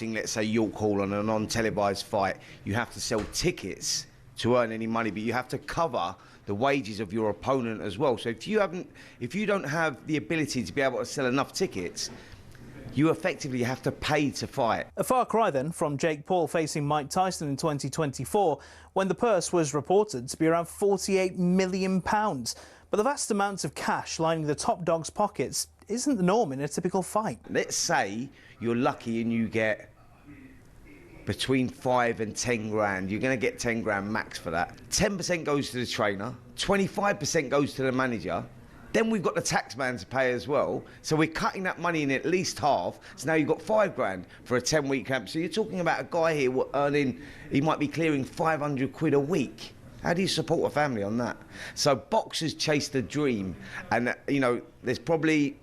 let's say York Hall on a non-televised fight, you have to sell tickets to earn any money, but you have to cover the wages of your opponent as well. So if you don't have the ability to be able to sell enough tickets, you effectively have to pay to fight. A far cry then from Jake Paul facing Mike Tyson in 2024, when the purse was reported to be around £48 million. But the vast amounts of cash lining the top dog's pockets isn't the norm in a typical fight. Let's say you're lucky and you get between 5 and 10 grand. You're going to get 10 grand max for that. 10% goes to the trainer, 25% goes to the manager. Then we've got the tax man to pay as well. So we're cutting that money in at least half. So now you've got 5 grand for a 10-week camp. So you're talking about a guy here earning, he might be clearing 500 quid a week. How do you support a family on that? So boxers chase the dream. And, you know, there's probably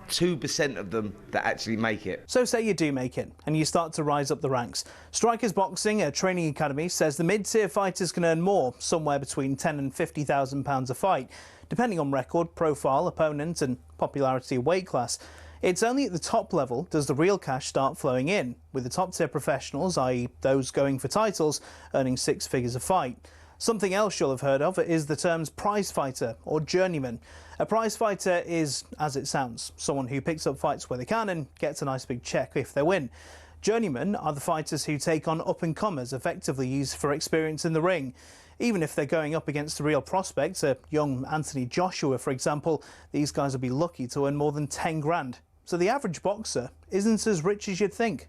2% of them that actually make it. So say you do make it and you start to rise up the ranks. Strikers Boxing, a training academy, says the mid-tier fighters can earn more, somewhere between £10,000 and £50,000 a fight, depending on record, profile, opponent and popularity of weight class. It's only at the top level does the real cash start flowing in, with the top-tier professionals, i.e. those going for titles, earning 6 figures a fight. Something else you'll have heard of is the terms prize fighter or journeyman. A prize fighter is, as it sounds, someone who picks up fights where they can and gets a nice big check if they win. Journeymen are the fighters who take on up-and-comers, effectively used for experience in the ring. Even if they're going up against the real prospects, a young Anthony Joshua, for example, these guys will be lucky to earn more than 10 grand. So the average boxer isn't as rich as you'd think.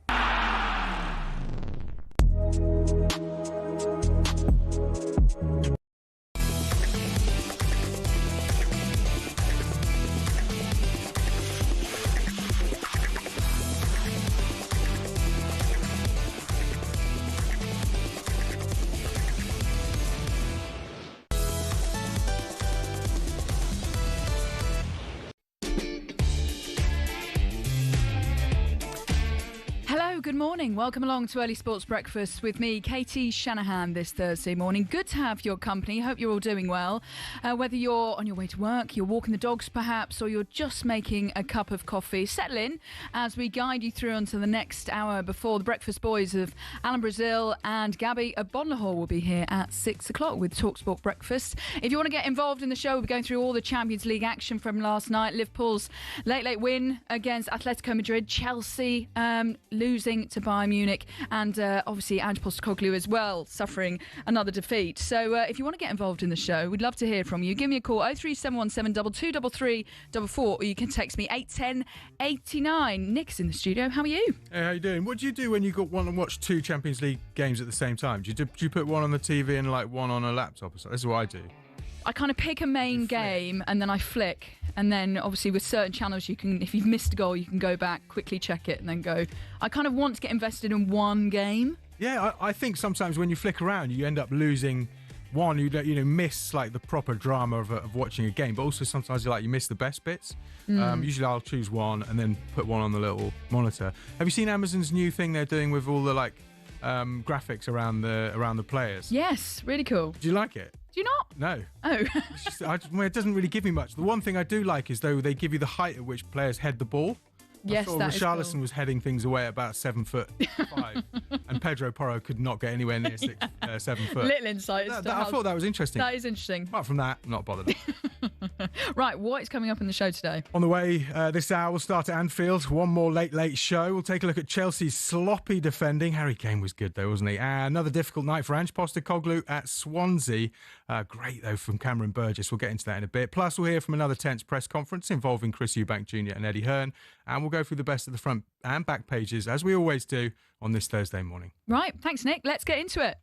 Good morning. Welcome along to Early Sports Breakfast with me, Katie Shanahan, this Thursday morning. Good to have your company. Hope you're all doing well. Whether you're on your way to work, you're walking the dogs perhaps, or you're just making a cup of coffee, settle in as we guide you through until the next hour before the breakfast boys of Alan Brazil and Gabby Abonlahor will be here at 6 o'clock with talkSPORT Breakfast. If you want to get involved in the show, we'll be going through all the Champions League action from last night. Liverpool's late win against Atletico Madrid, Chelsea losing to Bayern Munich, and obviously Postecoglou as well, suffering another defeat. So if you want to get involved in the show, we'd love to hear from you. Give me a call, 03717 223344, or you can text me 81089. Nick's in the studio. How are you? Hey, how you doing? What do you do when you want to watch 2 Champions League games at the same time? Do you put one on the TV and like one on a laptop or something? This is what I do. I kind of pick a main game and then I flick, and then obviously with certain channels you can, if you've missed a goal, you can go back, quickly check it and then go. I kind of want to get invested in one game. Yeah, I think sometimes when you flick around you end up losing one, you miss like the proper drama of watching a game, but also sometimes you miss the best bits. Usually I'll choose one and then put one on the little monitor. Have you seen Amazon's new thing they're doing with all the graphics around the players? Yes, really cool. Do you like it? Do you not? No. Oh. It doesn't really give me much. The one thing I do like is, though, they give you the height at which players head the ball. Yes, that is cool. Richarlison was heading things away at about 7'5", and Pedro Porro could not get anywhere near 7 foot. Little insight. I thought that was interesting. That is interesting. Apart from that, not bothered. Right, what is coming up in the show today? On the way this hour, we'll start at Anfield. One more late show. We'll take a look at Chelsea's sloppy defending. Harry Kane was good, though, wasn't he? Another difficult night for Postecoglou at Swansea. Great, though, from Cameron Burgess. We'll get into that in a bit. Plus, we'll hear from another tense press conference involving Chris Eubank Jr. and Eddie Hearn. And we'll go through the best of the front and back pages, as we always do, on this Thursday morning. Right, thanks, Nick. Let's get into it.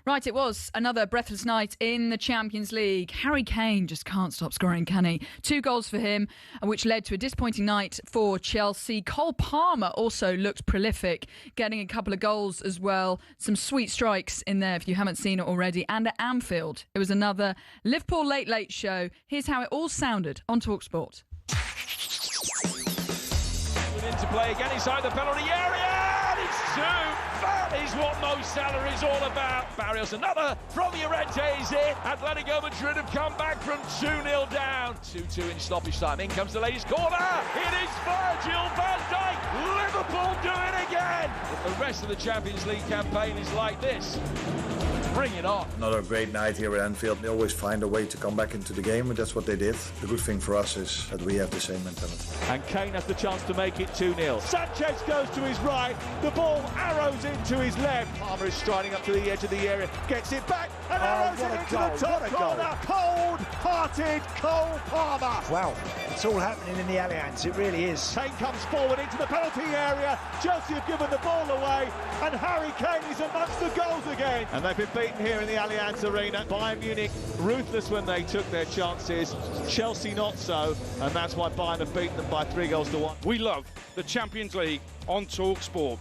Right, it was another breathless night in the Champions League. Harry Kane just can't stop scoring, can he? 2 goals for him, which led to a disappointing night for Chelsea. Cole Palmer also looked prolific, getting a couple of goals as well. Some sweet strikes in there if you haven't seen it already. And at Anfield, it was another Liverpool late show. Here's how it all sounded on talkSPORT. Into play again inside the penalty area. It's two. That is what Mo Salah is all about. Barrios, another from Llorente is in. Atletico Madrid have come back from 2-0 down. 2-2 in stoppage time. In comes the latest corner. It is Virgil van Dijk. Liverpool do it again. If the rest of the Champions League campaign is like this, bring it on. Another great night here at Anfield. They always find a way to come back into the game, and that's what they did. The good thing for us is that we have the same mentality. And Kane has the chance to make it 2-0. Sanchez goes to his right. The ball arrows into his left. Palmer is striding up to the edge of the area. Gets it back and arrows it into the top corner. Cold-hearted Cole Palmer. Wow, it's all happening in the Allianz. It really is. Kane comes forward into the penalty area. Chelsea have given the ball away. And Harry Kane is amongst the goals again. And they've been beaten here in the Allianz Arena. Bayern Munich ruthless when they took their chances. Chelsea not so. And that's why Bayern have beaten them by 3-1. We love the Champions League on talkSPORT.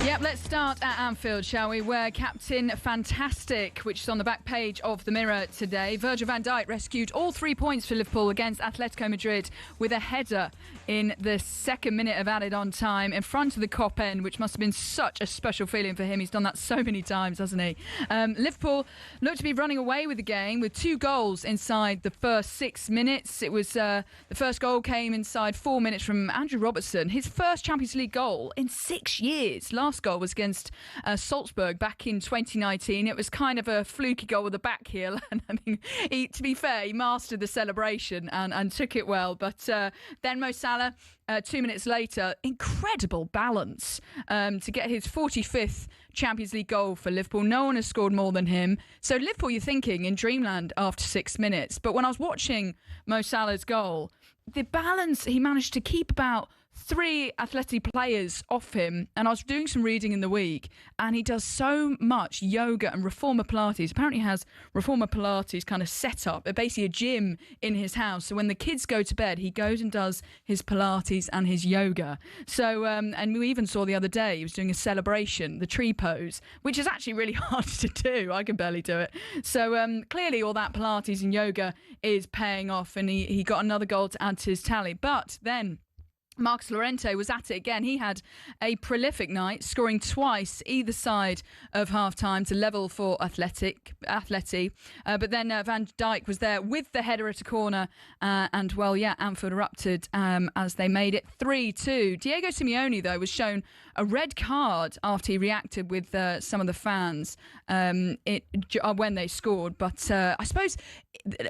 Yep, let's start at Anfield, shall we? Where Captain Fantastic, which is on the back page of the Mirror today, Virgil van Dijk rescued all 3 points for Liverpool against Atletico Madrid with a header in the second minute of added-on time in front of the Kop end, which must have been such a special feeling for him. He's done that so many times, hasn't he? Liverpool looked to be running away with the game with 2 goals inside the first 6 minutes. It was the first goal came inside 4 minutes from Andrew Robertson, his first Champions League goal in 6 years. Last goal was against Salzburg back in 2019. It was kind of a fluky goal with a back heel, and I think to be fair, he mastered the celebration and took it well. But then Mo Salah, 2 minutes later, incredible balance to get his 45th Champions League goal for Liverpool. No one has scored more than him. So Liverpool, you're thinking, in dreamland after 6 minutes. But when I was watching Mo Salah's goal, the balance, he managed to keep about 3 Atleti players off him, and I was doing some reading in the week, and he does so much yoga and Reformer Pilates. Apparently has Reformer Pilates kind of set up, basically a gym in his house. So when the kids go to bed, he goes and does his Pilates and his yoga. So, and we even saw the other day, he was doing a celebration, the tree pose, which is actually really hard to do. I can barely do it. So clearly all that Pilates and yoga is paying off, and he got another goal to add to his tally. But then Marcus Llorente was at it again. He had a prolific night, scoring twice either side of half-time to level for Atleti. But then Van Dijk was there with the header at a corner. And, well, yeah, Anfield erupted as they made it 3-2. Diego Simeone, though, was shown a red card after he reacted with some of the fans when they scored. But I suppose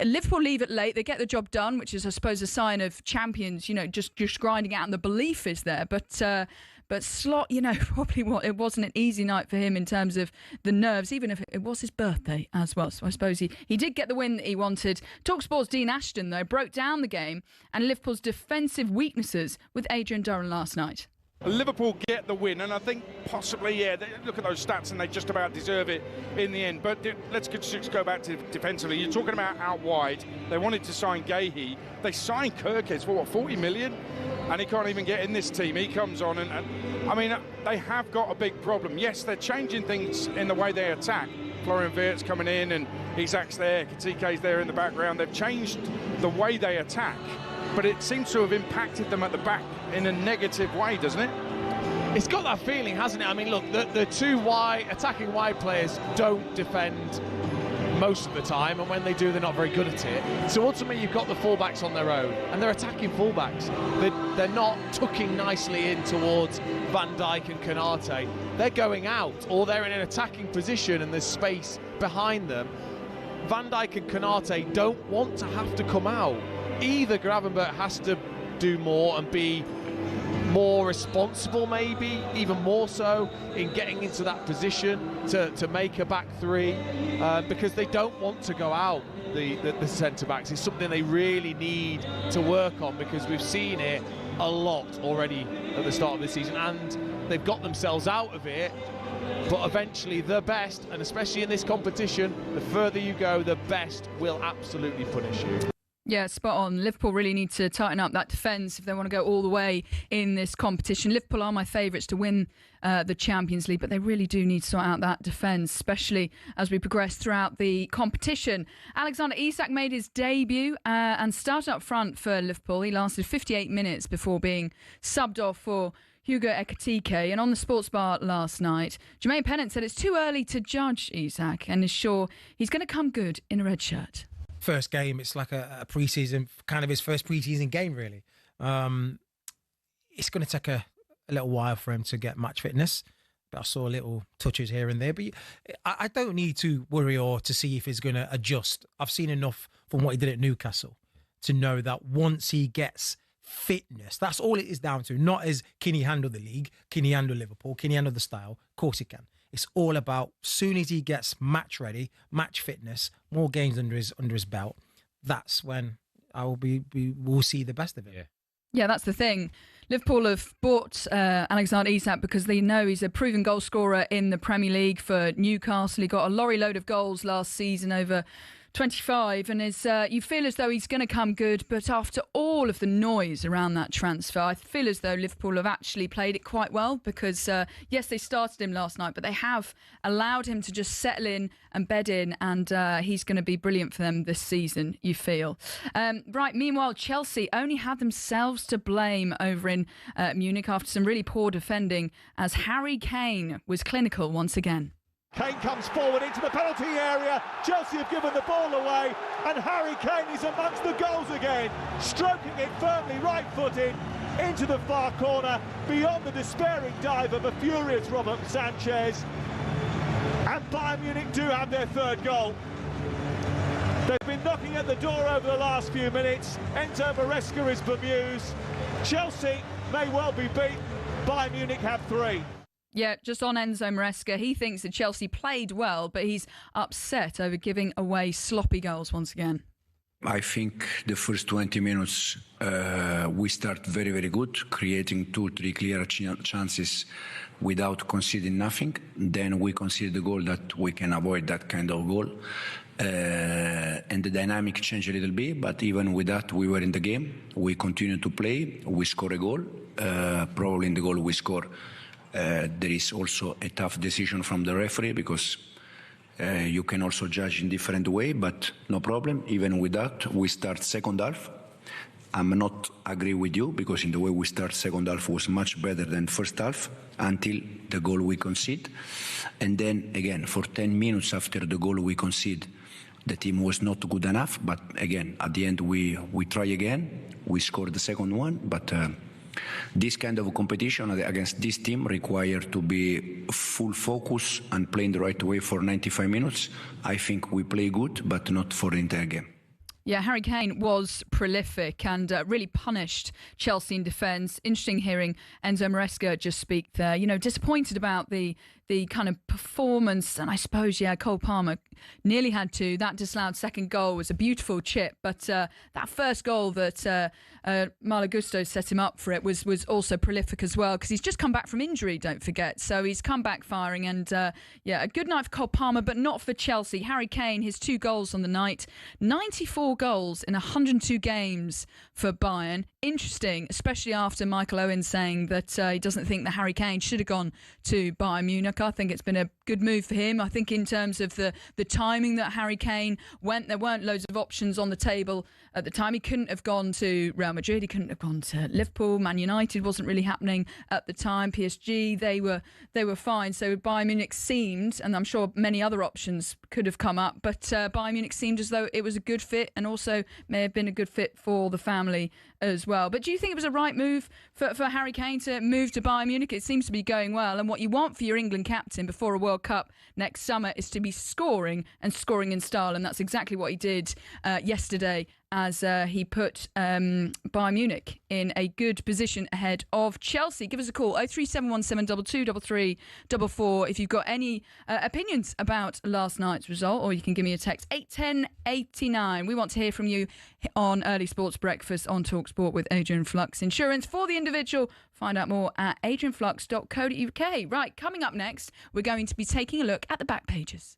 Liverpool leave it late. They get the job done, which is, I suppose, a sign of champions, just grinding out, and the belief is there. But Slot, probably it wasn't an easy night for him in terms of the nerves, even if it was his birthday as well. So I suppose he did get the win that he wanted. talkSPORT's Dean Ashton, though, broke down the game and Liverpool's defensive weaknesses with Adrian Durham last night. Liverpool get the win, and I think possibly, look at those stats and they just about deserve it in the end. But let's just go back to defensively. You're talking about out wide. They wanted to sign Gahey. They signed Kirkes for, 40 million? And he can't even get in this team. He comes on and I mean, they have got a big problem. Yes, they're changing things in the way they attack. Florian Wirtz coming in and Isak's there, Katike's there in the background. They've changed the way they attack, but it seems to have impacted them at the back in a negative way, doesn't it? It's got that feeling, hasn't it? I mean, look, the 2 attacking wide players don't defend most of the time, and when they do, they're not very good at it. So ultimately, you've got the fullbacks on their own, and they're attacking fullbacks. They're not tucking nicely in towards Van Dijk and Konate. They're going out, or they're in an attacking position, and there's space behind them. Van Dijk and Konate don't want to have to come out. Either Gravenberch has to do more and be more responsible, maybe even more so in getting into that position to make a back 3, because they don't want to go out, the centre backs. It's something they really need to work on, because we've seen it a lot already at the start of the season, and they've got themselves out of it. But eventually the best, and especially in this competition, the further you go, the best will absolutely punish you. Yeah, spot on. Liverpool really need to tighten up that defence if they want to go all the way in this competition. Liverpool are my favourites to win the Champions League, but they really do need to sort out that defence, especially as we progress throughout the competition. Alexander Isak made his debut and started up front for Liverpool. He lasted 58 minutes before being subbed off for Hugo Ekitike. And on the sports bar last night, Jermaine Pennant said it's too early to judge Isak and is sure he's going to come good in a red shirt. First game, it's like a pre-season, kind of his first pre-season game, really. It's going to take a little while for him to get match fitness, but I saw little touches here and there. But I don't need to worry or to see if he's going to adjust. I've seen enough from what he did at Newcastle to know that once he gets fitness, that's all it is down to. Not as can he handle the league, can he handle Liverpool, can he handle the style? Of course he can. It's all about soon as he gets match ready, match fitness, more games under his belt. That's when we'll see the best of it. Yeah, that's the thing. Liverpool have bought Alexander Isak because they know he's a proven goal scorer in the Premier League for Newcastle. He got a lorry load of goals last season, over 25, and you feel as though he's going to come good, but after all of the noise around that transfer, I feel as though Liverpool have actually played it quite well because, yes, they started him last night, but they have allowed him to just settle in and bed in, and he's going to be brilliant for them this season, you feel. Right, meanwhile, Chelsea only had themselves to blame over in Munich after some really poor defending as Harry Kane was clinical once again. Kane comes forward into the penalty area. Chelsea have given the ball away, and Harry Kane is amongst the goals again, stroking it firmly right-footed into the far corner, beyond the despairing dive of a furious Robert Sanchez. And Bayern Munich do have their third goal. They've been knocking at the door over the last few minutes. Enzo Maresca is bemused. Chelsea may well be beaten. Bayern Munich have 3. Yeah, just on Enzo Maresca, he thinks that Chelsea played well, but he's upset over giving away sloppy goals once again. I think the first 20 minutes we start very, very good, creating 2-3 clear chances without conceding nothing. Then we concede the goal that we can avoid that kind of goal. And the dynamic changed a little bit, but even with that, we were in the game. We continued to play. We scored a goal. Probably in the goal we score. There is also a tough decision from the referee because you can also judge in different way, but no problem. Even with that, we start second half. I'm not agree with you because in the way we start second half was much better than first half until the goal we concede. And then again, for 10 minutes after the goal we concede, the team was not good enough. But again, at the end, we try again. We scored the second one, but this kind of competition against this team requires to be full focus and playing the right way for 95 minutes. I think we play good, but not for the entire game. Yeah, Harry Kane was prolific and really punished Chelsea in defence. Interesting hearing Enzo Maresca just speak there. You know, disappointed about the kind of performance. And I suppose, yeah, Cole Palmer nearly had to. That disallowed second goal was a beautiful chip. But that first goal that Malo Gusto set him up for it was also prolific as well, because he's just come back from injury, don't forget. So he's come back firing. And yeah, a good night for Cole Palmer, but not for Chelsea. Harry Kane, his 2 goals on the night, 94 goals in 102 games for Bayern. Interesting, especially after Michael Owen saying that he doesn't think that Harry Kane should have gone to Bayern Munich. I think it's been a good move for him. I think in terms of the timing that Harry Kane went, there weren't loads of options on the table at the time. He couldn't have gone to Real Madrid. He couldn't have gone to Liverpool. Man United wasn't really happening at the time. PSG, they were fine. So Bayern Munich seemed, and I'm sure many other options could have come up, but Bayern Munich seemed as though it was a good fit and also may have been a good fit for the family as well. But do you think it was a right move for Harry Kane to move to Bayern Munich? It seems to be going well, and what you want for your England captain before a World Cup next summer is to be scoring and scoring in style, and that's exactly what he did yesterday as he put Bayern Munich in a good position ahead of Chelsea. Give us a call, 03717 2233 44 if you've got any opinions about last night's result, or you can give me a text, 81089. We want to hear from you on Early Sports Breakfast on talkSPORT with Adrian Flux. Insurance for the individual. Find out more at adrianflux.co.uk. Right, coming up next, we're going to be taking a look at the back pages.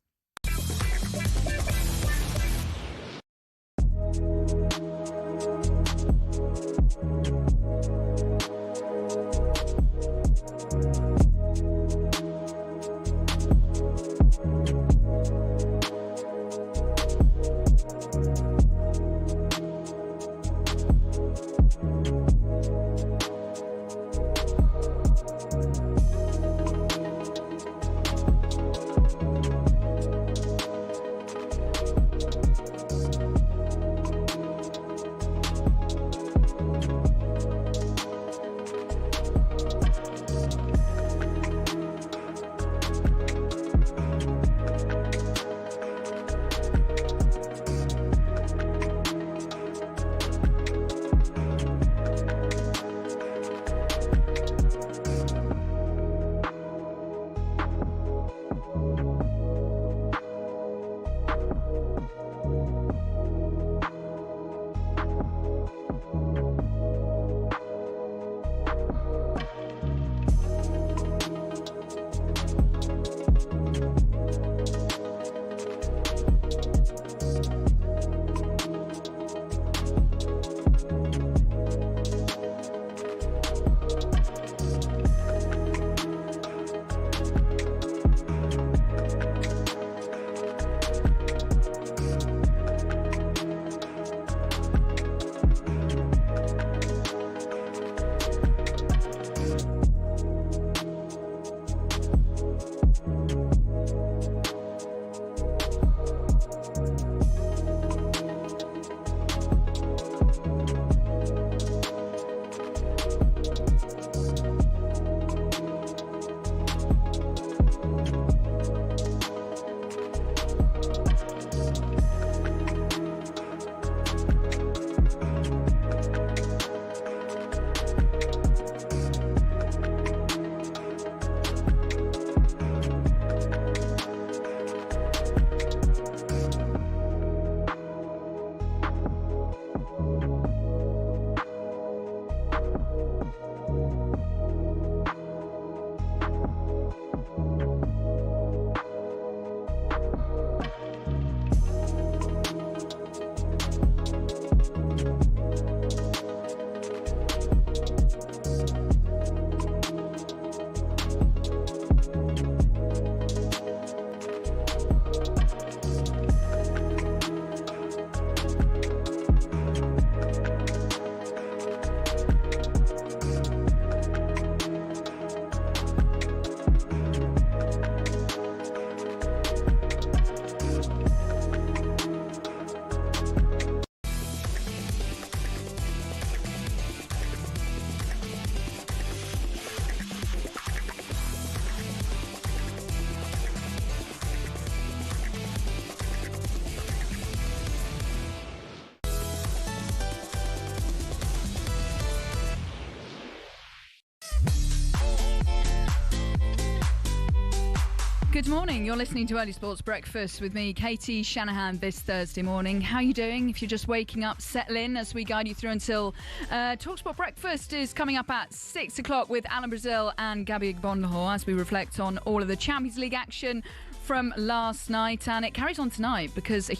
Good morning. You're listening to Early Sports Breakfast with me, Katie Shanahan, this Thursday morning. How are you doing? If you're just waking up, settle in as we guide you through until talkSPORT Breakfast is coming up at 6 o'clock with Alan Brazil and Gabby Igbonlahor as we reflect on all of the Champions League action from last night, and it carries on tonight because a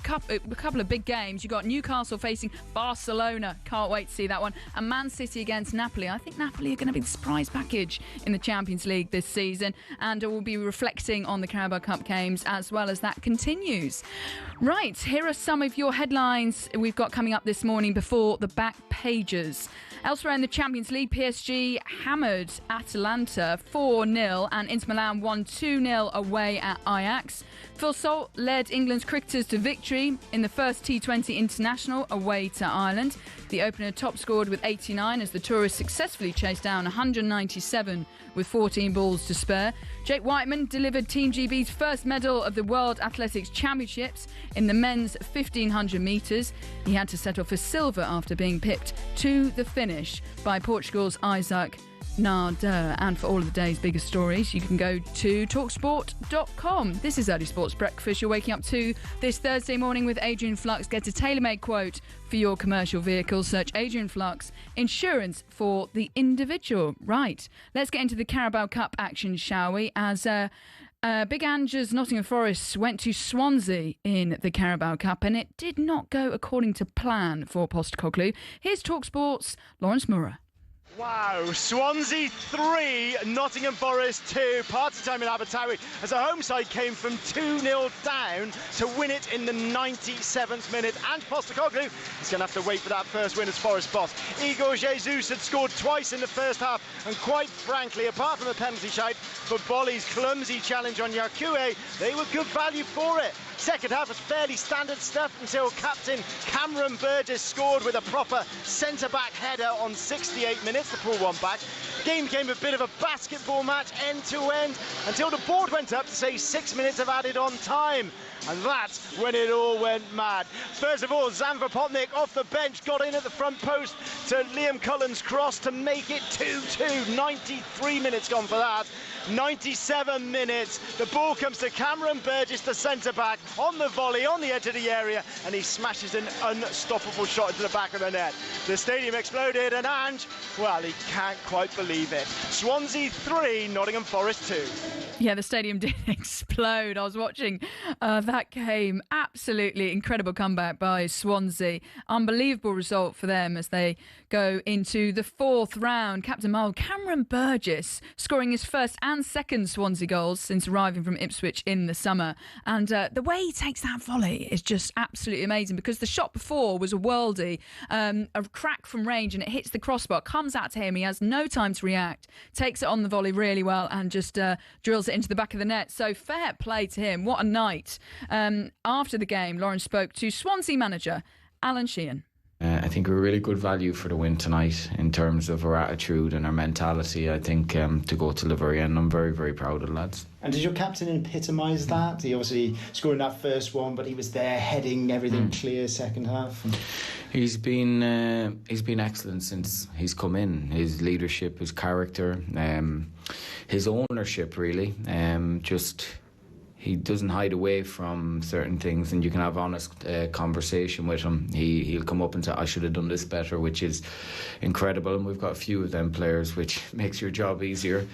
couple of big games. You've got Newcastle facing Barcelona, can't wait to see that one, and Man City against Napoli. I think Napoli are going to be the surprise package in the Champions League this season, and we'll be reflecting on the Carabao Cup games as well as that continues. Right, here are some of your headlines we've got coming up this morning before the back pages. Elsewhere in the Champions League, PSG hammered Atalanta 4-0 and Inter Milan won 2-0 away at Ajax. Phil Salt led England's cricketers to victory in the first T20 International away to Ireland. The opener top scored with 89 as the tourists successfully chased down 197 with 14 balls to spare. Jake Whiteman delivered Team GB's first medal of the World Athletics Championships in the men's 1500 metres. He had to settle for silver after being pipped to the finish by Portugal's Isak. And for all of the day's biggest stories, you can go to talksport.com. This is Early Sports Breakfast. You're waking up to this Thursday morning with Adrian Flux. Get a tailor-made quote for your commercial vehicle. Search Adrian Flux, insurance for the individual. Right, let's get into the Carabao Cup action, shall we? As Big Ange's Nottingham Forest went to Swansea in the Carabao Cup, and it did not go according to plan for Postecoglou. Here's talkSPORT's Lawrence Murrah. Wow, Swansea 3, Nottingham Forest 2. Party time in Abertawe as the home side came from 2-0 down to win it in the 97th minute. And Postecoglou is going to have to wait for that first win as Forest boss. Igor Jesus had scored twice in the first half, and quite frankly, apart from the penalty shout for Bolly's clumsy challenge on Yakue, they were good value for it. Second half was fairly standard stuff until captain Cameron Burgess scored with a proper centre-back header on 68 minutes to pull one back. The game became a bit of a basketball match end to end until the board went up to say 6 minutes of added on time. And that's when it all went mad. First of all, Zanvapotnik off the bench got in at the front post to Liam Cullen's cross to make it 2-2. 93 minutes gone for that. 97 minutes. The ball comes to Cameron Burgess, the centre-back, on the volley, on the edge of the area, and he smashes an unstoppable shot into the back of the net. The stadium exploded, and Ange, well, he can't quite believe it. Swansea 3, Nottingham Forest 2. Yeah, the stadium did explode. I was watching that game. Absolutely incredible comeback by Swansea. Unbelievable result for them as they go into the fourth round. Captain Mild Cameron Burgess scoring his first and second Swansea goals since arriving from Ipswich in the summer. And the way he takes that volley is just absolutely amazing, because the shot before was a worldie, a crack from range, and it hits the crossbar, comes out to him. He has no time to react, takes it on the volley really well, and just drills it into the back of the net. So fair play to him. What a night. After the game, Lawrence spoke to Swansea manager Alan Sheehan. I think we're really good value for the win tonight in terms of our attitude and our mentality. I think to go to Liverpool, and I'm very, very proud of the lads. And did your captain epitomise that? He obviously scored in that first one, but he was there heading everything clear second half. He's been excellent since he's come in. His leadership, his character, his ownership, really. He doesn't hide away from certain things, and you can have honest conversation with him. He'll come up and say, I should have done this better, which is incredible. And we've got a few of them players, which makes your job easier,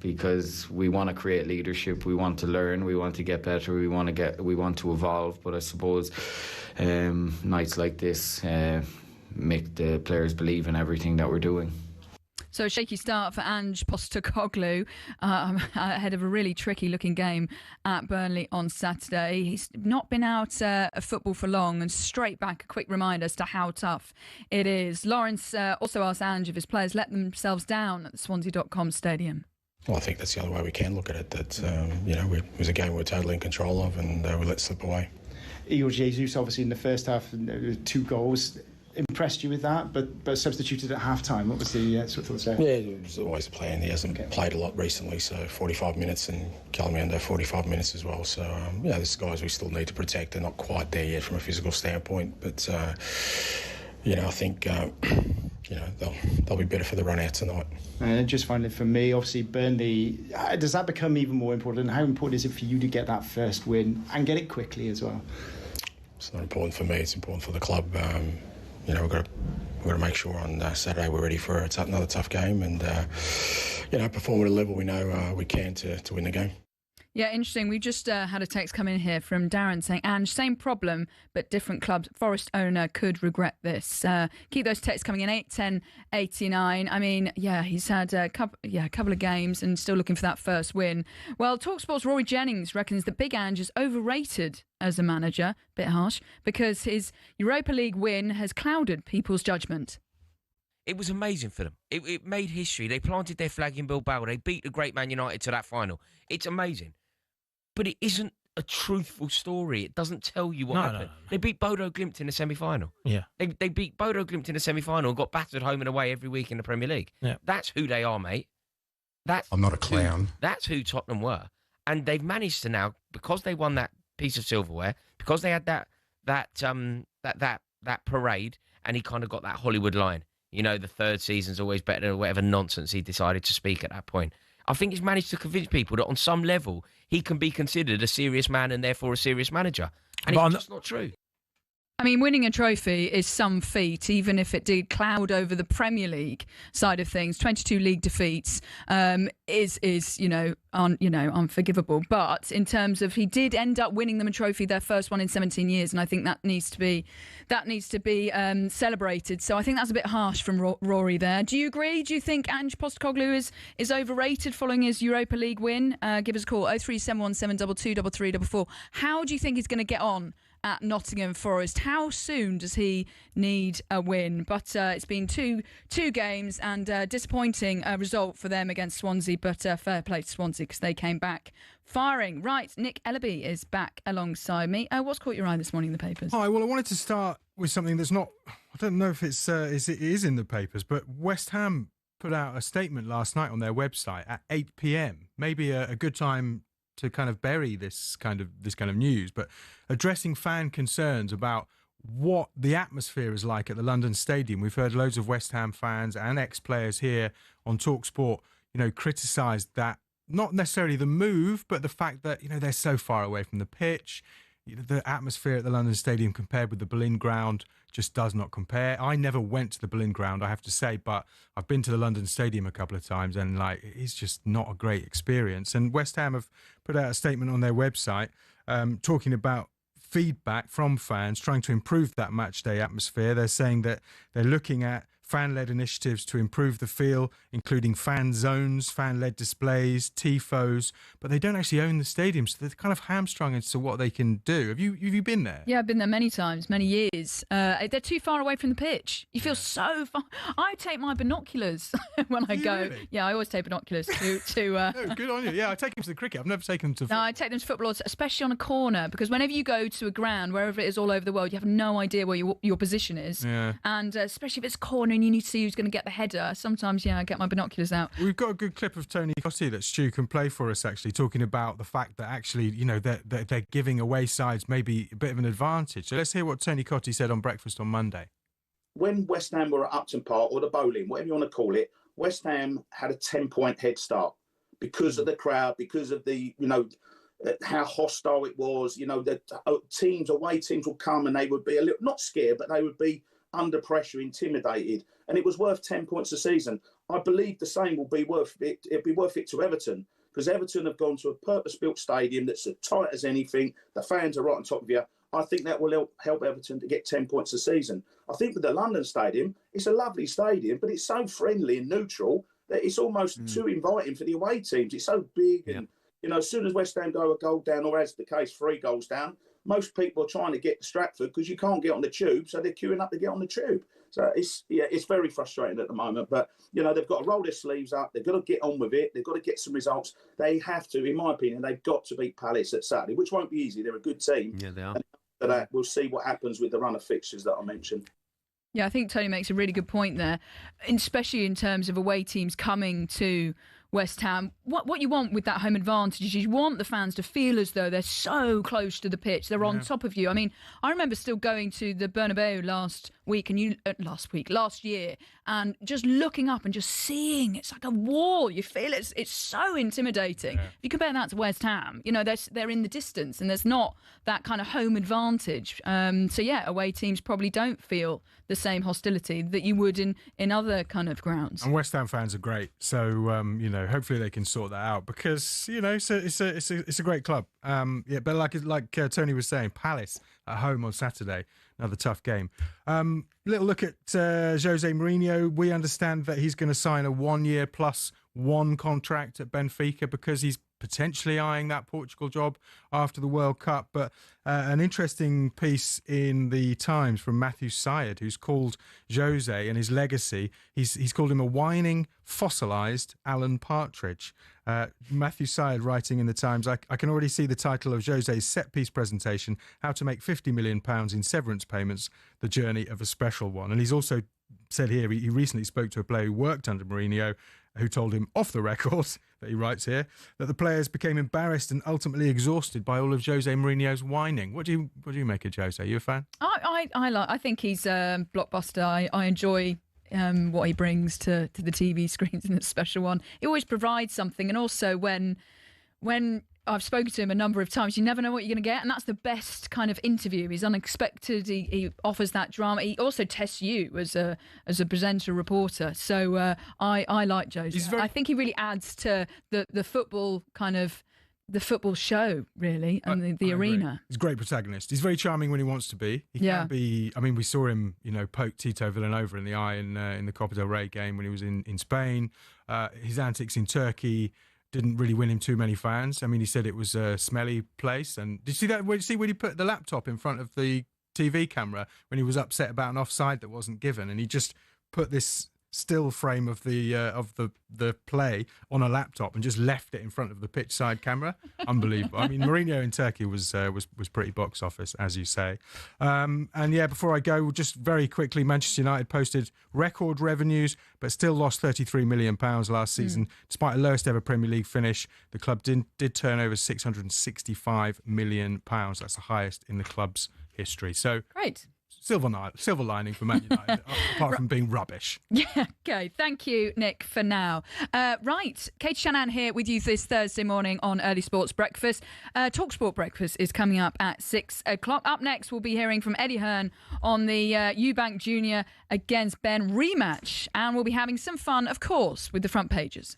because we want to create leadership, we want to learn, we want to get better, we want to evolve. But I suppose nights like this make the players believe in everything that we're doing. So a shaky start for Ange Postecoglou ahead of a really tricky-looking game at Burnley on Saturday. He's not been out of football for long, and straight back a quick reminder as to how tough it is. Lawrence also asked Ange if his players let themselves down at the Swansea.com stadium. Well, I think that's the other way we can look at it. That it was a game we were totally in control of, and we let slip away. Igor Jesus, obviously in the first half, 2 goals. Impressed you with that, but substituted at half-time. What was the sort of thoughts there? Yeah, it was always a plan. He hasn't played a lot recently, so 45 minutes, and Calamando 45 minutes as well. So, there's guys we still need to protect. They're not quite there yet from a physical standpoint, but, I think they'll be better for the run out tonight. And just finally for me, obviously Burnley, does that become even more important? How important is it for you to get that first win and get it quickly as well? It's not important for me, it's important for the club. We've got to make sure on Saturday we're ready for another tough game and perform at a level we know we can to win the game. Yeah, interesting. We just had a text come in here from Darren saying, Ange, same problem, but different clubs. Forest owner could regret this. Keep those texts coming in, 81089. I mean, yeah, he's had a couple of games and still looking for that first win. Well, talkSPORT's Rory Jennings reckons that Big Ange is overrated as a manager, bit harsh, because his Europa League win has clouded people's judgment. It was amazing for them. It made history. They planted their flag in Bilbao. They beat the great Man United to that final. It's amazing. But it isn't a truthful story. It doesn't tell you what happened. No. They beat Bodo Glimt in the semi-final. Yeah. They beat Bodo Glimt in the semi-final and got battered home and away every week in the Premier League. Yeah. That's who they are, mate. I'm not a clown. That's who Tottenham were. And they've managed to now, because they won that piece of silverware, because they had that parade, and he kind of got that Hollywood line. You know, the third season's always better than whatever nonsense he decided to speak at that point. I think he's managed to convince people that on some level he can be considered a serious man and therefore a serious manager. And it's just not true. I mean, winning a trophy is some feat, even if it did cloud over the Premier League side of things. 22 league defeats is unforgivable. But in terms of, he did end up winning them a trophy, their first one in 17 years, and I think that needs to be celebrated. So I think that's a bit harsh from Rory there. Do you agree? Do you think Ange Postecoglou is overrated following his Europa League win? Give us a call 03717 223344. How do you think he's going to get on at Nottingham Forest? How soon does he need a win? But it's been two games and disappointing result for them against Swansea, but fair play to Swansea because they came back firing. Right, Nick Ellaby is back alongside me. What's caught your eye this morning in the papers? Hi, well, I wanted to start with something that's not, I don't know if it is in the papers, but West Ham put out a statement last night on their website at 8 p.m. Maybe a good time to kind of bury this kind of news, but addressing fan concerns about what the atmosphere is like at the London Stadium. We've heard loads of West Ham fans and ex-players here on talkSPORT, criticise that, not necessarily the move, but the fact that, they're so far away from the pitch. The atmosphere at the London Stadium compared with the Boleyn Ground just does not compare. I never went to the Boleyn Ground, I have to say, but I've been to the London Stadium a couple of times, and it's just not a great experience. And West Ham have put out a statement on their website talking about feedback from fans, trying to improve that match day atmosphere. They're saying that they're looking at fan-led initiatives to improve the feel, including fan zones, fan-led displays, tifos, but they don't actually own the stadium, so they're kind of hamstrung as to what they can do. Have you been there? Yeah, I've been there many times, many years. They're too far away from the pitch. You feel so far. I take my binoculars when I go. Really? Yeah, I always take binoculars to No, good on you. Yeah, I take them to the cricket. I've never taken them to football. No, I take them to football, especially on a corner, because whenever you go to a ground, wherever it is all over the world, you have no idea where your position is. Yeah. And especially if it's a corner and you need to see who's going to get the header, sometimes, I get my binoculars out. We've got a good clip of Tony Cottee that Stu can play for us, actually, talking about the fact that actually, they're giving away sides maybe a bit of an advantage. So let's hear what Tony Cottee said on Breakfast on Monday. When West Ham were at Upton Park, or the Bowling, whatever you want to call it, West Ham had a 10-point head start because of the crowd, because of the, how hostile it was. The away teams would come and they would be a little, not scared, but they would be under pressure, intimidated, and it was worth 10 points a season. I believe the same will be worth it. It'll be worth it to Everton, because Everton have gone to a purpose-built stadium that's as tight as anything. The fans are right on top of you. I think that will help Everton to get 10 points a season. I think with the London Stadium, it's a lovely stadium, but it's so friendly and neutral that it's almost too inviting for the away teams. It's so big, and as soon as West Ham go a goal down, or as the case, 3 goals down, most people are trying to get to Stratford because you can't get on the tube, so they're queuing up to get on the tube. So it's very frustrating at the moment. But they've got to roll their sleeves up. They've got to get on with it. They've got to get some results. They have to, in my opinion, they've got to beat Palace at Saturday, which won't be easy. They're a good team. Yeah, they are. And after that, we'll see what happens with the run of fixtures that I mentioned. Yeah, I think Tony makes a really good point there, especially in terms of away teams coming to West Ham. What you want with that home advantage is you want the fans to feel as though they're so close to the pitch, they're on top of you. I mean, I remember still going to the Bernabeu last last year, and just looking up and just seeing, it's like a wall. You feel it's so intimidating. If you compare that to West Ham, they're in the distance and there's not that kind of home advantage. So yeah, away teams probably don't feel the same hostility that you would in other kind of grounds. And West Ham fans are great, so hopefully they can sort that out, because it's a great club. But like Tony was saying, Palace at home on Saturday, another tough game. Little look at Jose Mourinho. We understand that he's going to sign a 1-year plus 1 contract at Benfica because he's potentially eyeing that Portugal job after the World Cup. But an interesting piece in the Times from Matthew Syed, who's called Jose and his legacy, he's called him a whining, fossilised Alan Partridge. Matthew Syed writing in the Times, I can already see the title of Jose's set-piece presentation, How to Make £50 Million in Severance Payments, the Journey of a Special One. And he's also said here, he recently spoke to a player who worked under Mourinho, who told him off the record, that he writes here, that the players became embarrassed and ultimately exhausted by all of Jose Mourinho's whining. What do you make of Jose? Are you a fan? I think he's a blockbuster. I enjoy what he brings to the TV screens in the Special One. He always provides something, and also when I've spoken to him a number of times, you never know what you're going to get, and that's the best kind of interview. He's unexpected. He offers that drama. He also tests you as a presenter, reporter. So I like Jose. I think he really adds to the football kind of the football show, really, and the arena. He's a great protagonist. He's very charming when he wants to be. He can be. I mean, we saw him, poke Tito Villanova in the eye in the Copa del Rey game when he was in Spain. His antics in Turkey didn't really win him too many fans. I mean, he said it was a smelly place. And did you see that? Did you see when he put the laptop in front of the TV camera when he was upset about an offside that wasn't given, and he just put this still frame of the play on a laptop and just left it in front of the pitch side camera? Unbelievable. I mean, Mourinho in Turkey was pretty box office, as you say. And yeah, before I go, just very quickly, Manchester United posted record revenues, but still lost £33 million last season. Despite a lowest ever Premier League finish, the club did turn over £665 million. That's the highest in the club's history. So great. Silver lining for Man United, apart from being rubbish. Yeah, okay. Thank you, Nick, for now. Right, Katie Shanahan here with you this Thursday morning on Early Sports Breakfast. talkSPORT Breakfast is coming up at 6 o'clock. Up next, we'll be hearing from Eddie Hearn on the Eubank Junior against Ben rematch. And we'll be having some fun, of course, with the front pages.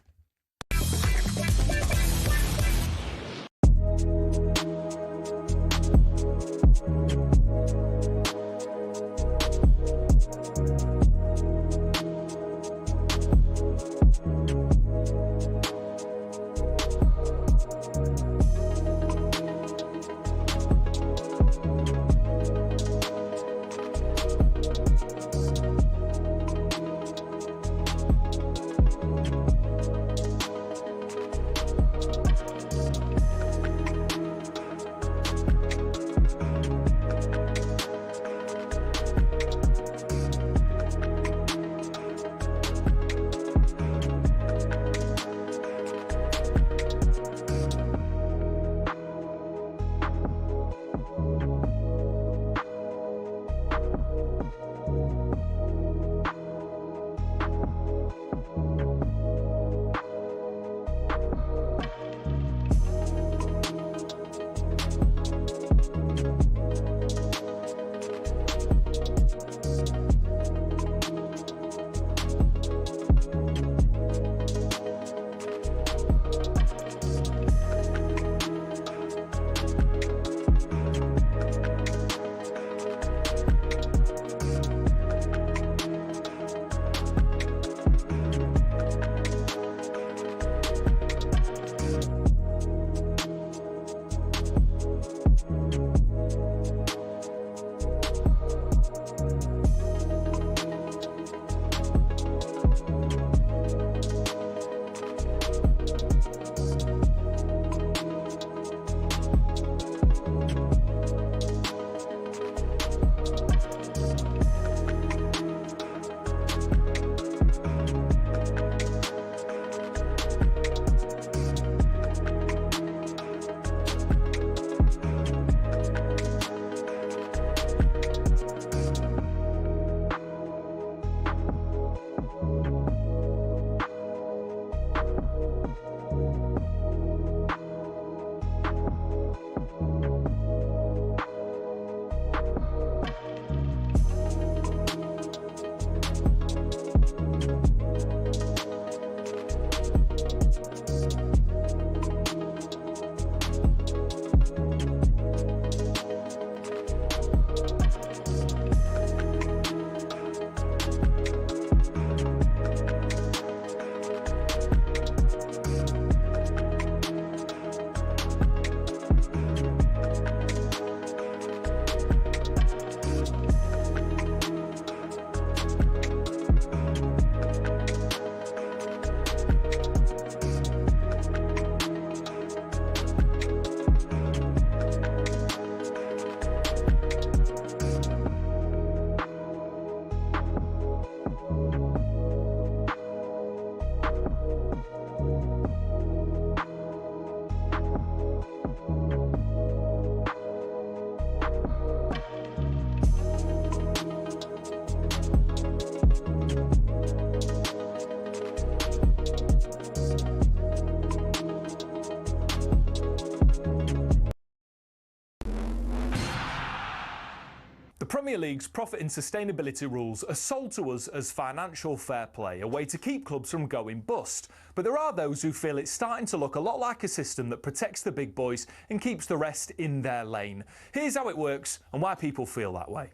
The Premier League's profit and sustainability rules are sold to us as financial fair play, a way to keep clubs from going bust. But there are those who feel it's starting to look a lot like a system that protects the big boys and keeps the rest in their lane. Here's how it works and why people feel that way.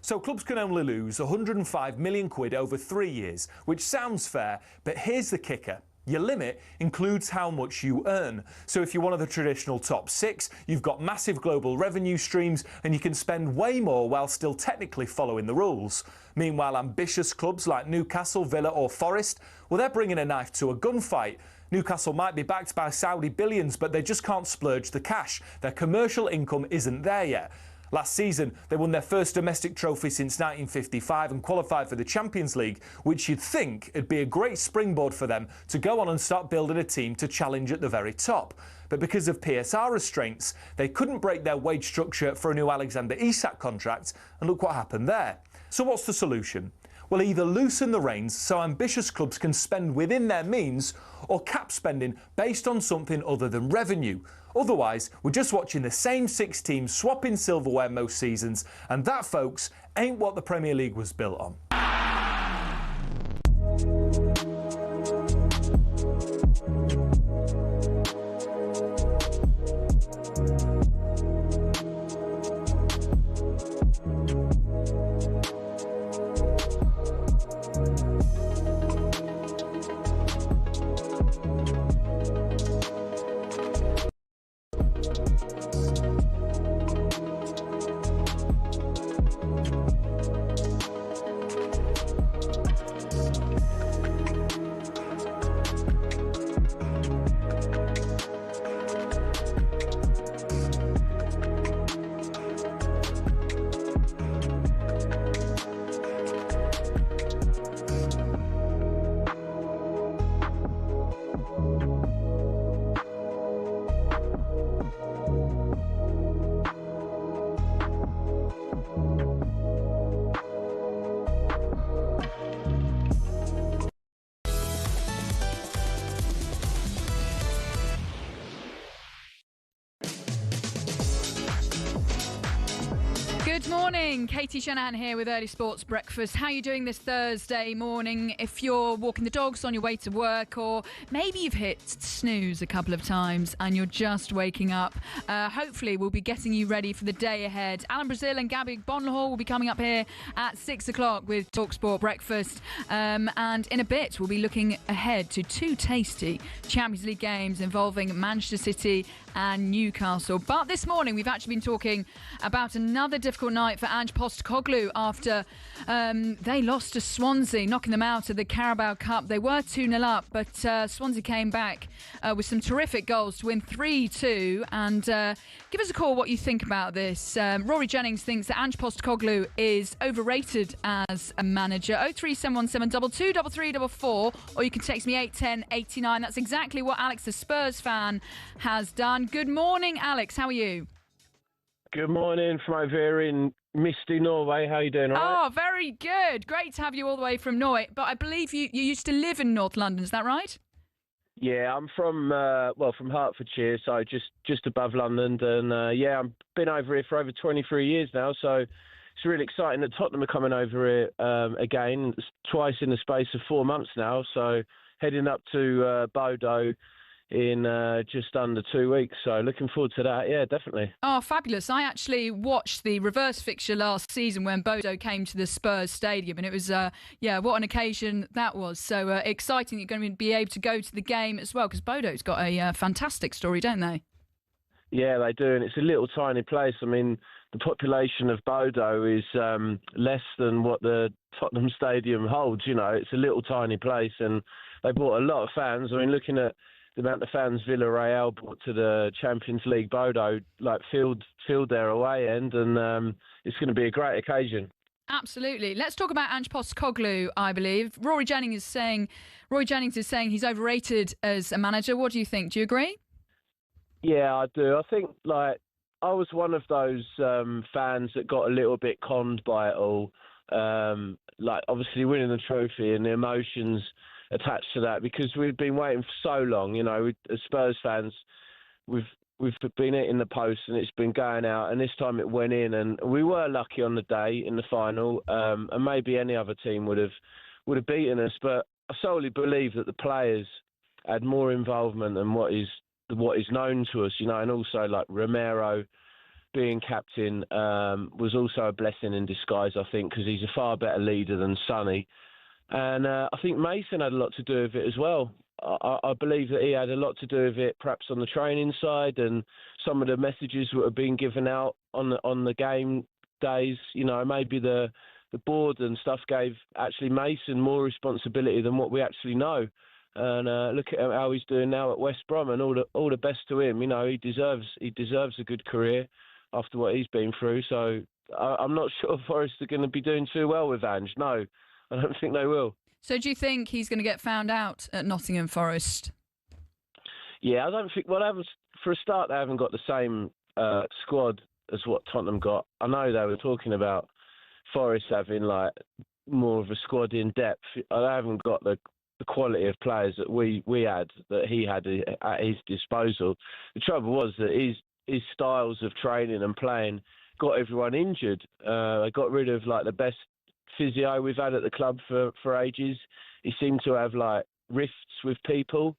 So clubs can only lose 105 million quid over 3 years, which sounds fair, but here's the kicker. Your limit includes how much you earn. So if you're one of the traditional top 6, you've got massive global revenue streams and you can spend way more while still technically following the rules. Meanwhile, ambitious clubs like Newcastle, Villa or Forest, well, they're bringing a knife to a gunfight. Newcastle might be backed by Saudi billions, but they just can't splurge the cash. Their commercial income isn't there yet. Last season, they won their first domestic trophy since 1955 and qualified for the Champions League, which you'd think would be a great springboard for them to go on and start building a team to challenge at the very top. But because of PSR restraints, they couldn't break their wage structure for a new Alexander Isak contract, and look what happened there. So what's the solution? Well, either loosen the reins so ambitious clubs can spend within their means, or cap spending based on something other than revenue. Otherwise, we're just watching the same 6 teams swapping silverware most seasons, and that, folks, ain't what the Premier League was built on. Good morning, Katie Shanahan here with Early Sports Breakfast. How are you doing this Thursday morning? If you're walking the dogs on your way to work, or maybe you've hit snooze a couple of times and you're just waking up, hopefully we'll be getting you ready for the day ahead. Alan Brazil and Gabby Bonhall will be coming up here at 6 o'clock with talkSPORT Breakfast. And in a bit, we'll be looking ahead to 2 tasty Champions League games involving Manchester City and Newcastle. But this morning, we've actually been talking about another difficult night for Ange Postecoglou after they lost to Swansea, knocking them out of the Carabao Cup. They were 2-0 up, but Swansea came back with some terrific goals to win 3-2. And give us a call what you think about this. Rory Jennings thinks that Ange Postecoglou is overrated as a manager. 03717 223344, or you can text me 81089. That's exactly what Alex, the Spurs fan, has done. Good morning, Alex. How are you? Good morning from over here in misty Norway. How are you doing? All right? Oh, very good. Great to have you all the way from Norway. But I believe you used to live in North London. Is that right? Yeah, I'm from from Hertfordshire, so just above London. And yeah, I've been over here for over 23 years now. So it's really exciting that Tottenham are coming over here again, twice in the space of 4 months now. So heading up to Bodo in just under 2 weeks. So looking forward to that. Yeah, definitely. Oh, fabulous. I actually watched the reverse fixture last season when Bodo came to the Spurs stadium, and it was, what an occasion that was. So exciting you're going to be able to go to the game as well, because Bodo's got a fantastic story, don't they? Yeah, they do, and it's a little tiny place. I mean, the population of Bodo is less than what the Tottenham Stadium holds. You know, it's a little tiny place, and they brought a lot of fans. I mean, looking at the amount of fans Villarreal brought to the Champions League, Bodo filled their away end, and it's going to be a great occasion. Absolutely. Let's talk about Ange Postecoglou, I believe. Roy Jennings is saying he's overrated as a manager. What do you think? Do you agree? Yeah, I do. I think, I was one of those fans that got a little bit conned by it all. Obviously winning the trophy and the emotions attached to that, because we've been waiting for so long. As Spurs fans, we've been hitting the post and it's been going out, and this time it went in, and we were lucky on the day in the final, and maybe any other team would have beaten us. But I solely believe that the players had more involvement than what is known to us, and also like Romero being captain was also a blessing in disguise, I think, because he's a far better leader than Sonny. And I think Mason had a lot to do with it as well. I believe that he had a lot to do with it, perhaps on the training side, and some of the messages that have been given out on the game days. Maybe the board and stuff gave actually Mason more responsibility than what we actually know. And look at how he's doing now at West Brom, and all the best to him. He deserves a good career after what he's been through. So I'm not sure Forest are going to be doing too well with Ange. No, I don't think they will. So do you think he's going to get found out at Nottingham Forest? Yeah, I don't think. Well, for a start, they haven't got the same squad as what Tottenham got. I know they were talking about Forest having more of a squad in depth. They haven't got the quality of players that he had at his disposal. The trouble was that his styles of training and playing got everyone injured. They got rid of the best physio we've had at the club for ages. He seemed to have rifts with people,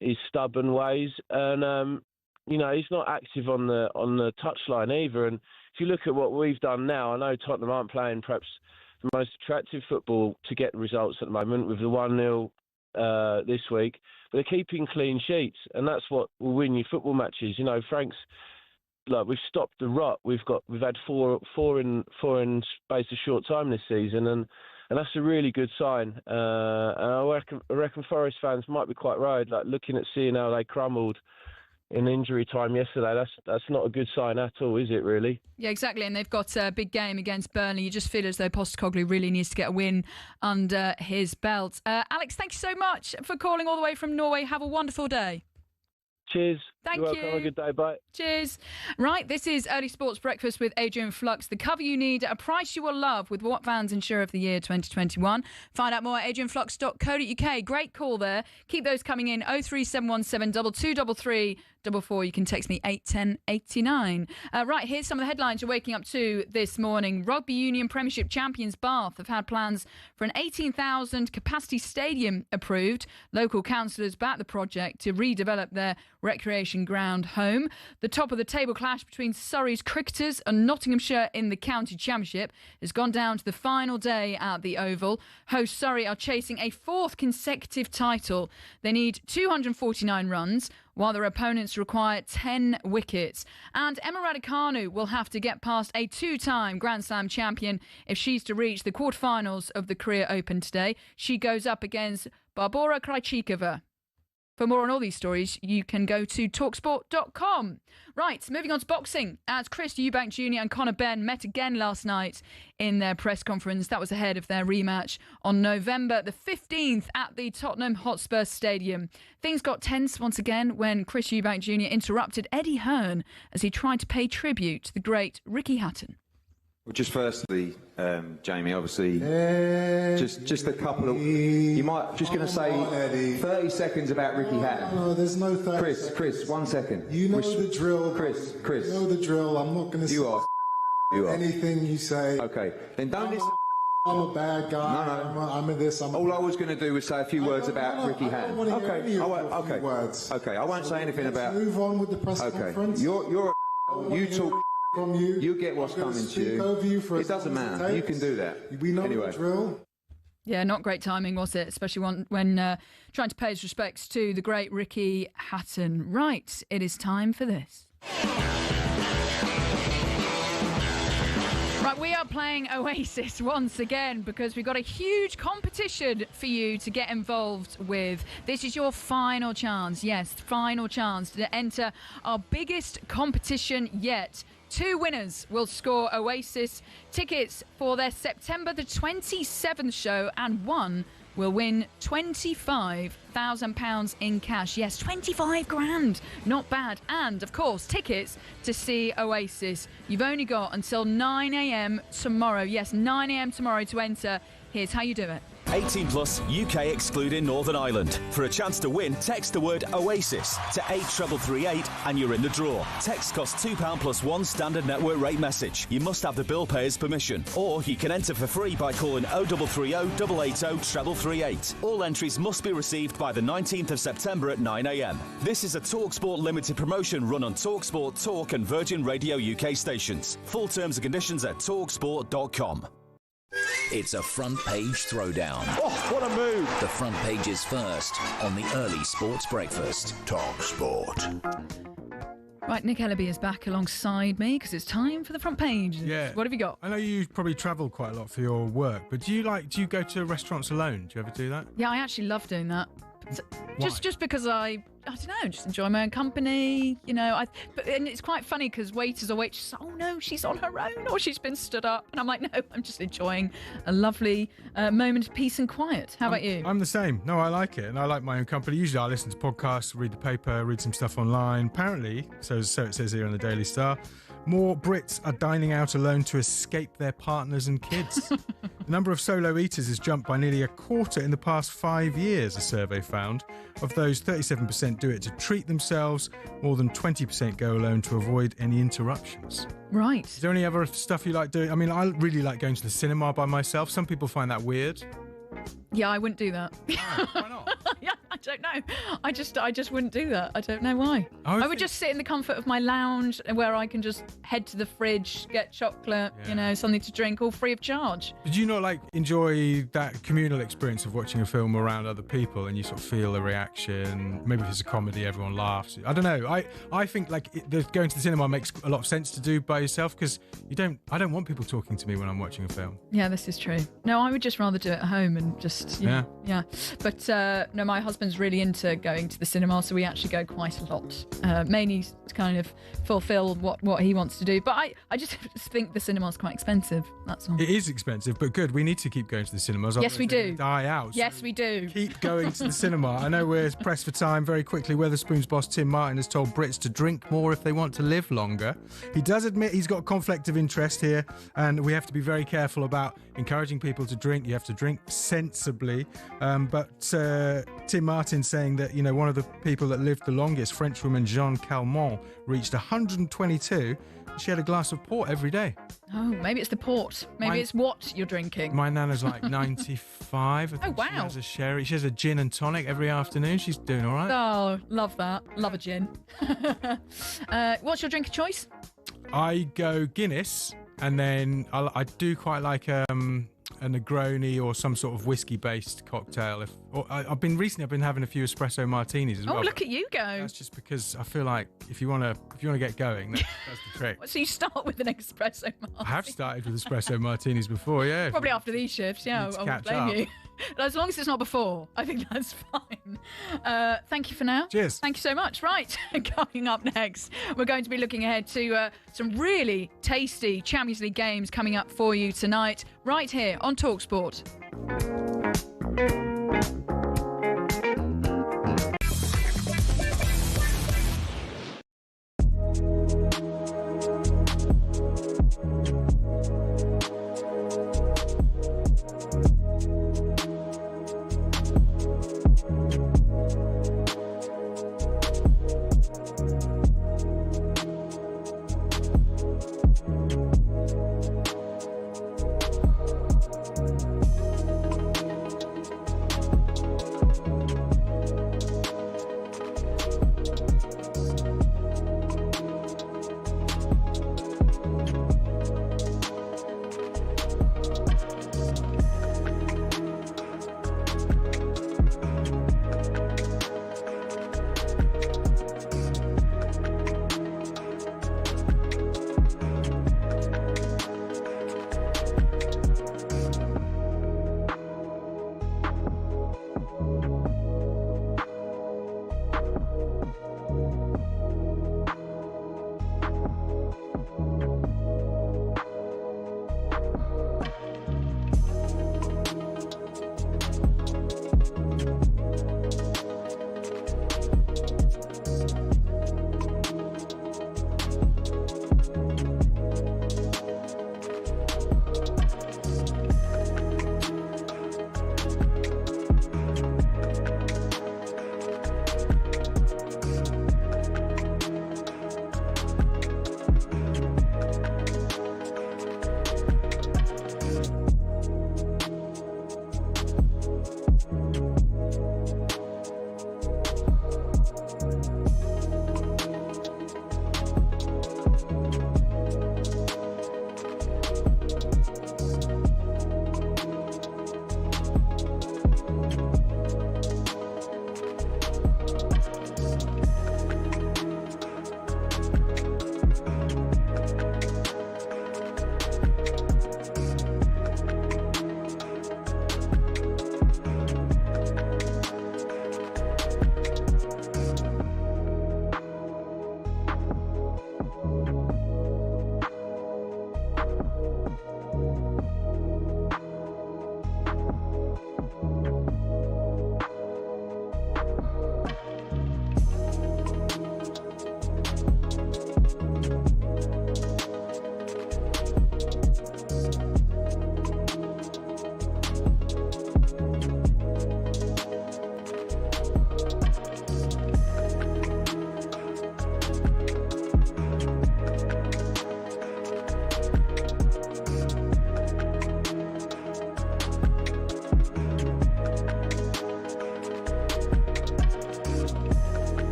his stubborn ways, and he's not active on the touchline either. And if you look at what we've done now, I know Tottenham aren't playing perhaps the most attractive football to get results at the moment with the 1-0 this week, but they're keeping clean sheets, and that's what will win you football matches. Frank's we've stopped the rot. We've had four in space of short time this season, and that's a really good sign. And I reckon Forest fans might be quite right. Looking at seeing how they crumbled in injury time yesterday, that's not a good sign at all, is it, really? Yeah, exactly. And they've got a big game against Burnley. You just feel as though Postecoglou really needs to get a win under his belt. Alex, thank you so much for calling all the way from Norway. Have a wonderful day. Cheers. Thank You're you. welcome. Have a good day. Bye. Cheers. Right, this is Early Sports Breakfast with Adrian Flux. The cover you need at a price you will love with What Vans Insurer of the Year 2021. Find out more at adrianflux.co.uk. Great call there. Keep those coming in. 03717 2233 44. You can text me 81089. Right, here's some of the headlines you're waking up to this morning. Rugby Union Premiership champions Bath have had plans for an 18,000 capacity stadium approved. Local councillors back the project to redevelop their recreation ground home. The top of the table clash between Surrey's cricketers and Nottinghamshire in the county championship has gone down to the final day at the Oval. Hosts Surrey are chasing a fourth consecutive title. They need 249 runs, while their opponents require 10 wickets. And Emma Raducanu will have to get past a two-time Grand Slam champion if she's to reach the quarterfinals of the Korea Open today. She goes up against Barbora Krejcikova. For more on all these stories, you can go to talksport.com. Right, moving on to boxing. As Chris Eubank Jr. and Conor Benn met again last night in their press conference. That was ahead of their rematch on November the 15th at the Tottenham Hotspur Stadium. Things got tense once again when Chris Eubank Jr. interrupted Eddie Hearn as he tried to pay tribute to the great Ricky Hatton. Well, just firstly, Jamie, obviously, just a couple of... You might... Just going to say 30 seconds about Ricky Hatton. No, there's no 30 Chris, 1 second. You know the drill. Chris. You know the drill. I'm not going to say... You are. Anything you say. Okay, then don't listen... I'm a bad guy. No. I'm in this. All I was going to do was say a few words about Ricky Hatton. Okay, words. Okay, I won't say anything about... Move on with the press conference. You're you talk... From you get what's coming to you. It doesn't matter. You can do that. We know anyway. The drill. Yeah, not great timing, was it? Especially when trying to pay his respects to the great Ricky Hatton. Right, it is time for this. Right, We are playing Oasis once again because we've got a huge competition for you to get involved with. This is your final chance, yes, final chance to enter our biggest competition yet. 2 winners will score Oasis tickets for their September the 27th show, and one will win £25,000 in cash. Yes, 25 grand. Not bad. And, of course, tickets to see Oasis. You've only got until 9 a.m. tomorrow. Yes, 9 a.m. tomorrow to enter. Here's how you do it. 18 plus, UK excluding Northern Ireland. For a chance to win, text the word Oasis to 83338 and you're in the draw. Text costs £2 plus 1 standard network rate message. You must have the bill payer's permission. Or you can enter for free by calling 0330 880 338. All entries must be received by the 19th of September at 9 a.m. This is a talkSPORT limited promotion run on talkSPORT, Talk and Virgin Radio UK stations. Full terms and conditions at talksport.com. It's a front page throwdown. Oh, what a move! The front page is first on the early sports breakfast. talkSPORT. Right, Nick Ellaby is back alongside me because it's time for the front page. Yeah. What have you got? I know you probably travel quite a lot for your work, but do you go to restaurants alone? Do you ever do that? Yeah, I actually love doing that. Just because I don't know, just enjoy my own company, you know. And it's quite funny because waiters or waitresses, oh no, she's on her own or she's been stood up, and I'm like, no, I'm just enjoying a lovely moment of peace and quiet. How about you? I'm the same. No, I like it, and I like my own company. Usually, I listen to podcasts, read the paper, read some stuff online. Apparently, so it says here on the Daily Star, more Brits are dining out alone to escape their partners and kids. The number of solo eaters has jumped by nearly a quarter in the past 5 years, a survey found. Of those, 37% do it to treat themselves. More than 20% go alone to avoid any interruptions. Right. Is there any other stuff you like doing? I mean, I really like going to the cinema by myself. Some people find that weird. Yeah, I wouldn't do that. Why not? Yeah, I don't know. I just wouldn't do that. I don't know why. I would just sit in the comfort of my lounge where I can just head to the fridge, get chocolate, you know, something to drink, all free of charge. Did you not enjoy that communal experience of watching a film around other people and you sort of feel the reaction? Maybe if it's a comedy, everyone laughs. I don't know. I think going to the cinema makes a lot of sense to do by yourself because I don't want people talking to me when I'm watching a film. Yeah, this is true. No, I would just rather do it at home and just yeah. But no, my husband's really into going to the cinema, so we actually go quite a lot, mainly to kind of fulfill what he wants to do. But I just think the cinema's quite expensive. That's all. It is expensive, but good. We need to keep going to the cinemas. Yes, we do. Die out. Yes, we do. Keep going to the cinema. I know we're pressed for time. Very quickly, Wetherspoon's boss Tim Martin has told Brits to drink more if they want to live longer. He does admit he's got a conflict of interest here, and we have to be very careful about encouraging people to drink. You have to drink sensibly. But Tim Martin saying that, you know, one of the people that lived the longest, Frenchwoman Jeanne Calment, reached 122. She had a glass of port every day. Oh, maybe it's the port. Maybe it's what you're drinking. My nana's like 95. I think oh, wow. She has a sherry. She has a gin and tonic every afternoon. She's doing all right. Oh, love that. Love a gin. What's your drink of choice? I go Guinness, and then I do quite like a Negroni or some sort of whiskey-based cocktail. I've been having a few espresso martinis as well. Oh, look at you go! That's just because I feel like if you want to get going, that's the trick. So you start with an espresso martini. I have started with espresso martinis before, yeah. Probably after these shifts, yeah. I won't blame you. As long as it's not before, I think that's fine. Thank you for now. Cheers. Thank you so much. Right, coming up next, we're going to be looking ahead to some really tasty Champions League games coming up for you tonight, right here on talkSPORT.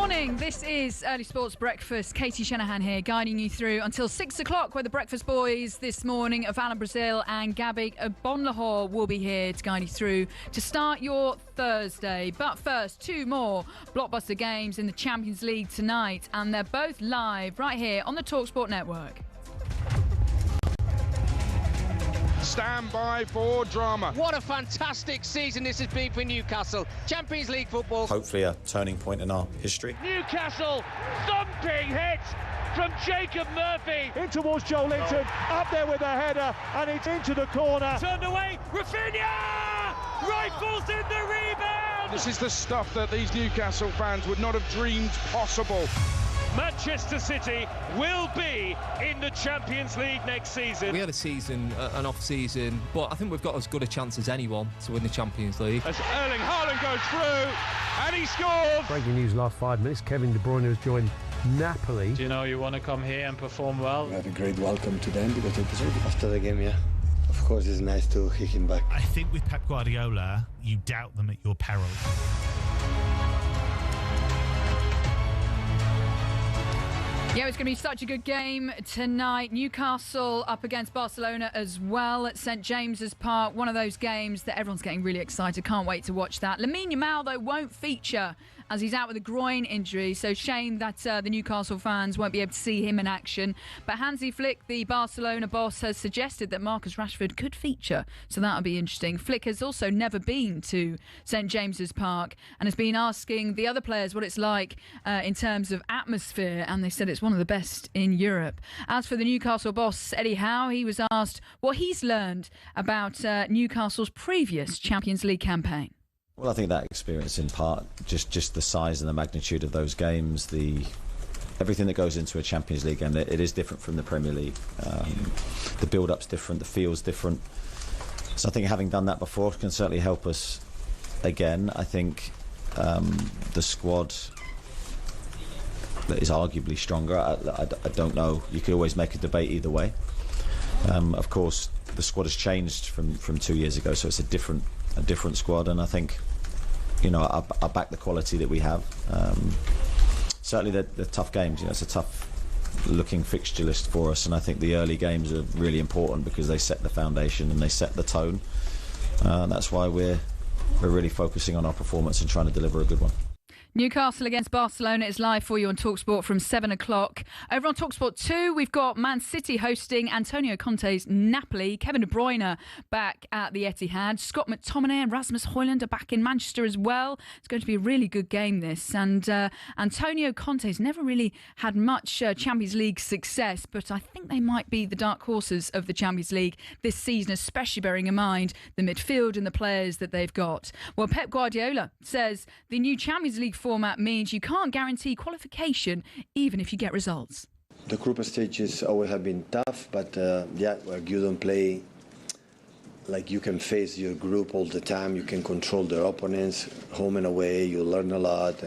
Morning, this is Early Sports Breakfast. Katie Shanahan here, guiding you through until 6 o'clock, where the Breakfast Boys this morning of Alan Brazil and Gabi Bonlahor will be here to guide you through to start your Thursday. But first, two more blockbuster games in the Champions League tonight, and they're both live right here on the talkSPORT network. Stand by for drama. What a fantastic season this has been for Newcastle. Champions League football. Hopefully a turning point in our history. Newcastle thumping hit from Jacob Murphy. In towards Joel Linton, up there with a header, and it's into the corner. Turned away, Rafinha! Rifles in the rebound! This is the stuff that these Newcastle fans would not have dreamed possible. Manchester City will be in the Champions League next season. We had a season, an off-season, but I think we've got as good a chance as anyone to win the Champions League. As Erling Haaland goes through, and he scores! Breaking news last 5 minutes, Kevin De Bruyne has joined Napoli. Do you know you want to come here and perform well? We have a great welcome to them because they deserve it. After the game, yeah. Of course, it's nice to kick him back. I think with Pep Guardiola, you doubt them at your peril. Yeah, it's going to be such a good game tonight. Newcastle up against Barcelona as well at St James's Park. One of those games that everyone's getting really excited. Can't wait to watch that. Lamine Yamal, though, won't feature as he's out with a groin injury. So shame that the Newcastle fans won't be able to see him in action. But Hansi Flick, the Barcelona boss, has suggested that Marcus Rashford could feature. So that'll be interesting. Flick has also never been to St James's Park and has been asking the other players what it's like in terms of atmosphere. And they said it's one of the best in Europe. As for the Newcastle boss, Eddie Howe, he was asked what he's learned about Newcastle's previous Champions League campaign. Well, I think that experience in part, just the size and the magnitude of those games, everything that goes into a Champions League game, it is different from the Premier League. The build-up's different, the feel's different. So I think having done that before can certainly help us again. I think the squad that is arguably stronger. I don't know. You could always make a debate either way. Of course, the squad has changed from 2 years ago, so it's a different squad, and I think, I back the quality that we have. Certainly the tough games. It's a tough looking fixture list for us, and I think the early games are really important because they set the foundation and they set the tone. And that's why we're really focusing on our performance and trying to deliver a good one. Newcastle against Barcelona is live for you on talkSPORT from 7 o'clock. Over on talkSPORT 2, we've got Man City hosting Antonio Conte's Napoli. Kevin De Bruyne back at the Etihad. Scott McTominay and Rasmus Højlund are back in Manchester as well. It's going to be a really good game, this. And Antonio Conte's never really had much Champions League success, but I think they might be the dark horses of the Champions League this season, especially bearing in mind the midfield and the players that they've got. Well, Pep Guardiola says the new Champions League format means you can't guarantee qualification even if you get results. The group stages always have been tough, but where you don't play, like you can face your group all the time, you can control their opponents, home and away, you learn a lot,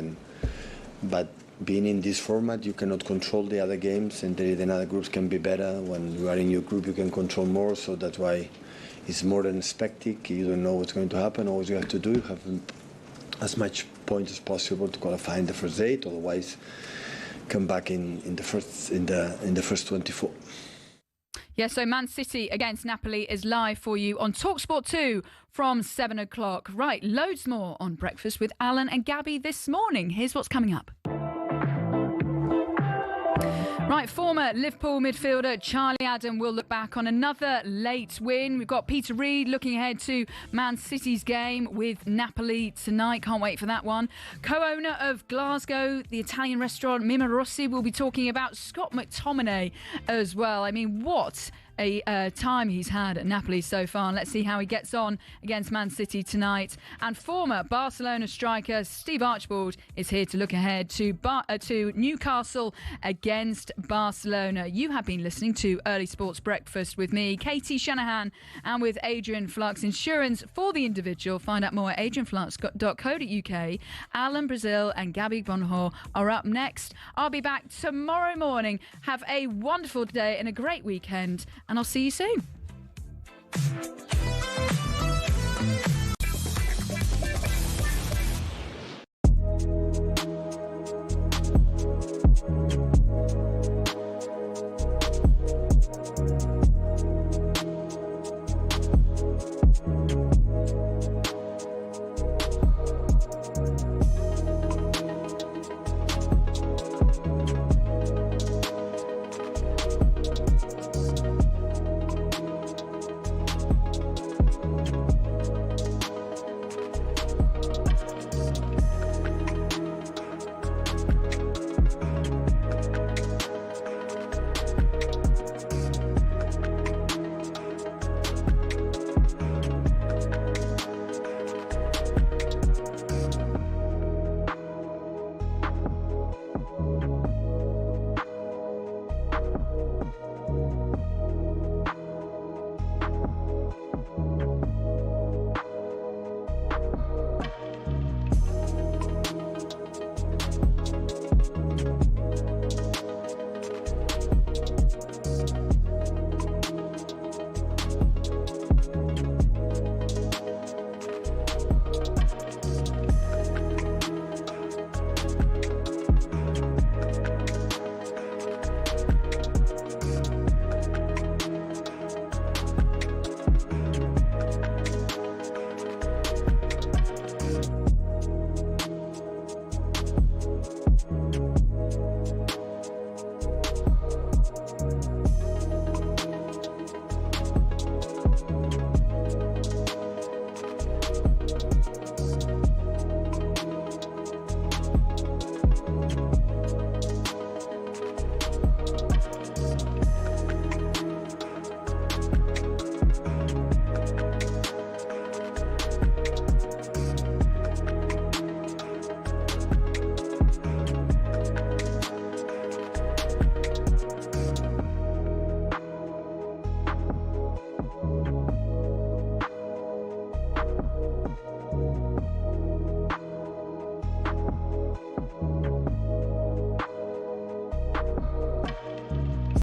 but being in this format, you cannot control the other games, and the other groups can be better. When you are in your group, you can control more, so that's why it's more than a spectacle. You don't know what's going to happen. All you have to do, have as much points as possible to qualify in the first 8, otherwise come back in the first 24. Yeah, so Man City against Napoli is live for you on talkSPORT 2 from 7 o'clock. Right, loads more on Breakfast with Alan and Gabi this morning. Here's what's coming up. Right, former Liverpool midfielder Charlie Adam will look back on another late win. We've got Peter Reid looking ahead to Man City's game with Napoli tonight. Can't wait for that one. Co-owner of Glasgow, the Italian restaurant Mima Rossi, will be talking about Scott McTominay as well. I mean, what a time he's had at Napoli so far. And let's see how he gets on against Man City tonight. And former Barcelona striker Steve Archibald is here to look ahead to Newcastle against Barcelona. You have been listening to Early Sports Breakfast with me, Katie Shanahan, and with Adrian Flux. Insurance for the individual. Find out more at adrianflux.co.uk. Alan Brazil and Gabi Bonhor are up next. I'll be back tomorrow morning. Have a wonderful day and a great weekend, and I'll see you soon.